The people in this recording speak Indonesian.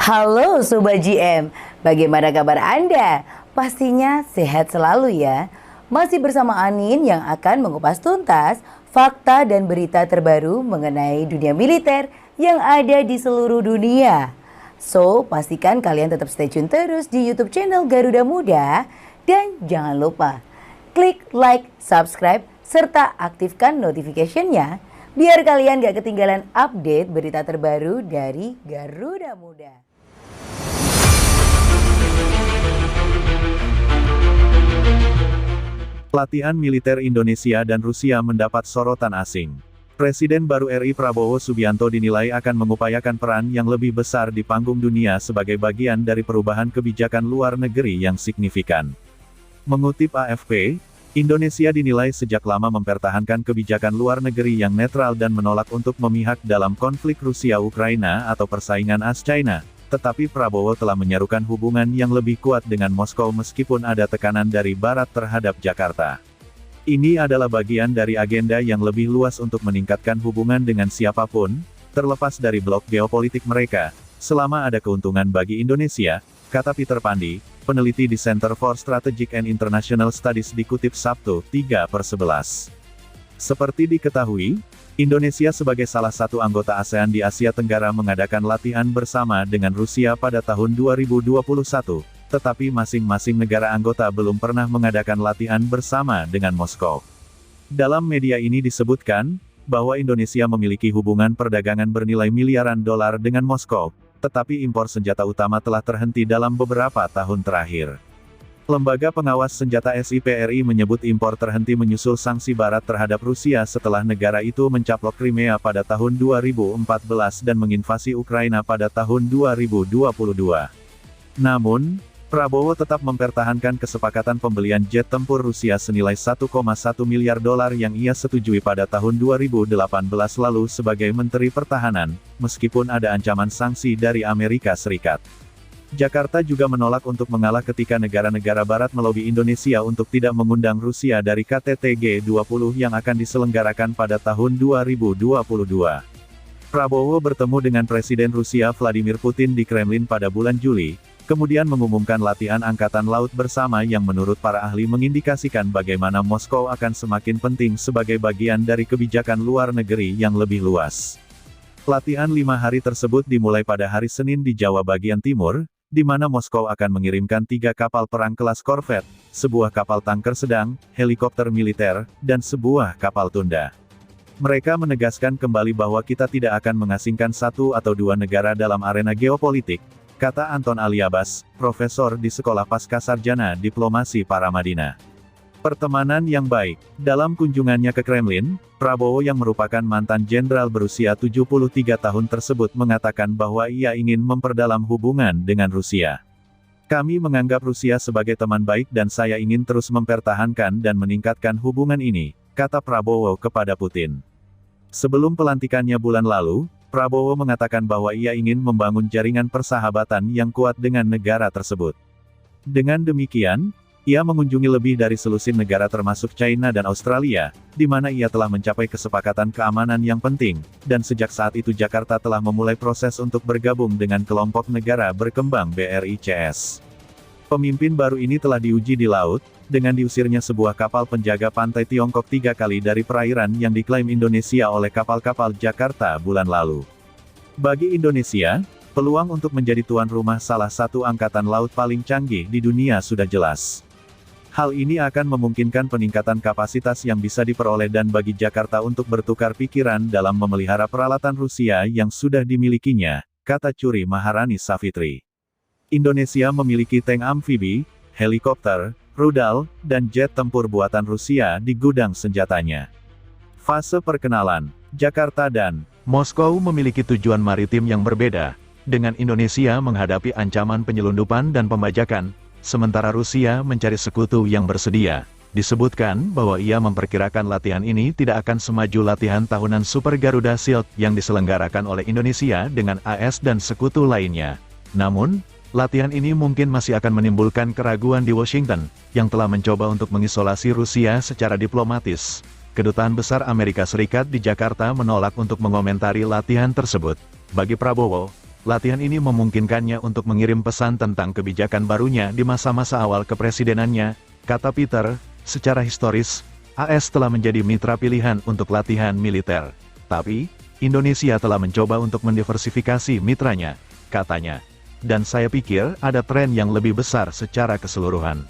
Halo Sobat GM, bagaimana kabar Anda? Pastinya sehat selalu ya. Masih bersama Anin yang akan mengupas tuntas fakta dan berita terbaru mengenai dunia militer yang ada di seluruh dunia. So, pastikan kalian tetap stay tune terus di YouTube channel Garuda Muda. Dan jangan lupa klik like, subscribe, serta aktifkan notification-nya biar kalian gak ketinggalan update berita terbaru dari Garuda Muda. Latihan militer Indonesia dan Rusia mendapat sorotan asing. Presiden baru RI Prabowo Subianto dinilai akan mengupayakan peran yang lebih besar di panggung dunia sebagai bagian dari perubahan kebijakan luar negeri yang signifikan. Mengutip AFP, Indonesia dinilai sejak lama mempertahankan kebijakan luar negeri yang netral dan menolak untuk memihak dalam konflik Rusia-Ukraina atau persaingan AS-China. Tetapi Prabowo telah menyerukan hubungan yang lebih kuat dengan Moskow meskipun ada tekanan dari Barat terhadap Jakarta. Ini adalah bagian dari agenda yang lebih luas untuk meningkatkan hubungan dengan siapapun, terlepas dari blok geopolitik mereka, selama ada keuntungan bagi Indonesia, kata Peter Pandi, peneliti di Center for Strategic and International Studies dikutip Sabtu, 3/11. Seperti diketahui, Indonesia sebagai salah satu anggota ASEAN di Asia Tenggara mengadakan latihan bersama dengan Rusia pada tahun 2021, tetapi masing-masing negara anggota belum pernah mengadakan latihan bersama dengan Moskow. Dalam media ini disebutkan, bahwa Indonesia memiliki hubungan perdagangan bernilai miliaran dolar dengan Moskow, tetapi impor senjata utama telah terhenti dalam beberapa tahun terakhir. Lembaga Pengawas Senjata SIPRI menyebut impor terhenti menyusul sanksi Barat terhadap Rusia setelah negara itu mencaplok Crimea pada tahun 2014 dan menginvasi Ukraina pada tahun 2022. Namun, Prabowo tetap mempertahankan kesepakatan pembelian jet tempur Rusia senilai 1,1 miliar dolar yang ia setujui pada tahun 2018 lalu sebagai Menteri Pertahanan, meskipun ada ancaman sanksi dari Amerika Serikat. Jakarta juga menolak untuk mengalah ketika negara-negara Barat melobi Indonesia untuk tidak mengundang Rusia dari KTT G20 yang akan diselenggarakan pada tahun 2022. Prabowo bertemu dengan Presiden Rusia Vladimir Putin di Kremlin pada bulan Juli, kemudian mengumumkan latihan angkatan laut bersama yang menurut para ahli mengindikasikan bagaimana Moskow akan semakin penting sebagai bagian dari kebijakan luar negeri yang lebih luas. Latihan 5 hari tersebut dimulai pada hari Senin di Jawa bagian timur, di mana Moskow akan mengirimkan 3 kapal perang kelas korvet, sebuah kapal tanker sedang, helikopter militer, dan sebuah kapal tunda. Mereka menegaskan kembali bahwa kita tidak akan mengasingkan satu atau dua negara dalam arena geopolitik, kata Anton Aliabas, profesor di Sekolah Pascasarjana Diplomasi Paramadina. Pertemanan yang baik. Dalam kunjungannya ke Kremlin, Prabowo yang merupakan mantan jenderal berusia 73 tahun tersebut mengatakan bahwa ia ingin memperdalam hubungan dengan Rusia. Kami menganggap Rusia sebagai teman baik dan saya ingin terus mempertahankan dan meningkatkan hubungan ini, kata Prabowo kepada Putin. Sebelum pelantikannya bulan lalu, Prabowo mengatakan bahwa ia ingin membangun jaringan persahabatan yang kuat dengan negara tersebut. Dengan demikian, ia mengunjungi lebih dari selusin negara termasuk China dan Australia, di mana ia telah mencapai kesepakatan keamanan yang penting, dan sejak saat itu Jakarta telah memulai proses untuk bergabung dengan kelompok negara berkembang BRICS. Pemimpin baru ini telah diuji di laut, dengan diusirnya sebuah kapal penjaga pantai Tiongkok 3 kali dari perairan yang diklaim Indonesia oleh kapal-kapal Jakarta bulan lalu. Bagi Indonesia, peluang untuk menjadi tuan rumah salah satu angkatan laut paling canggih di dunia sudah jelas. Hal ini akan memungkinkan peningkatan kapasitas yang bisa diperoleh dan bagi Jakarta untuk bertukar pikiran dalam memelihara peralatan Rusia yang sudah dimilikinya, kata Curi Maharani Savitri. Indonesia memiliki tank amfibi, helikopter, rudal, dan jet tempur buatan Rusia di gudang senjatanya. Fase perkenalan, Jakarta dan Moskow memiliki tujuan maritim yang berbeda, dengan Indonesia menghadapi ancaman penyelundupan dan pembajakan, sementara Rusia mencari sekutu yang bersedia. Disebutkan bahwa ia memperkirakan latihan ini tidak akan semaju latihan tahunan Super Garuda Shield yang diselenggarakan oleh Indonesia dengan AS dan sekutu lainnya. Namun, latihan ini mungkin masih akan menimbulkan keraguan di Washington, yang telah mencoba untuk mengisolasi Rusia secara diplomatis. Kedutaan Besar Amerika Serikat di Jakarta menolak untuk mengomentari latihan tersebut. Bagi Prabowo, latihan ini memungkinkannya untuk mengirim pesan tentang kebijakan barunya di masa-masa awal kepresidenannya, kata Peter. Secara historis, AS telah menjadi mitra pilihan untuk latihan militer. Tapi, Indonesia telah mencoba untuk mendiversifikasi mitranya, katanya. Dan saya pikir ada tren yang lebih besar secara keseluruhan.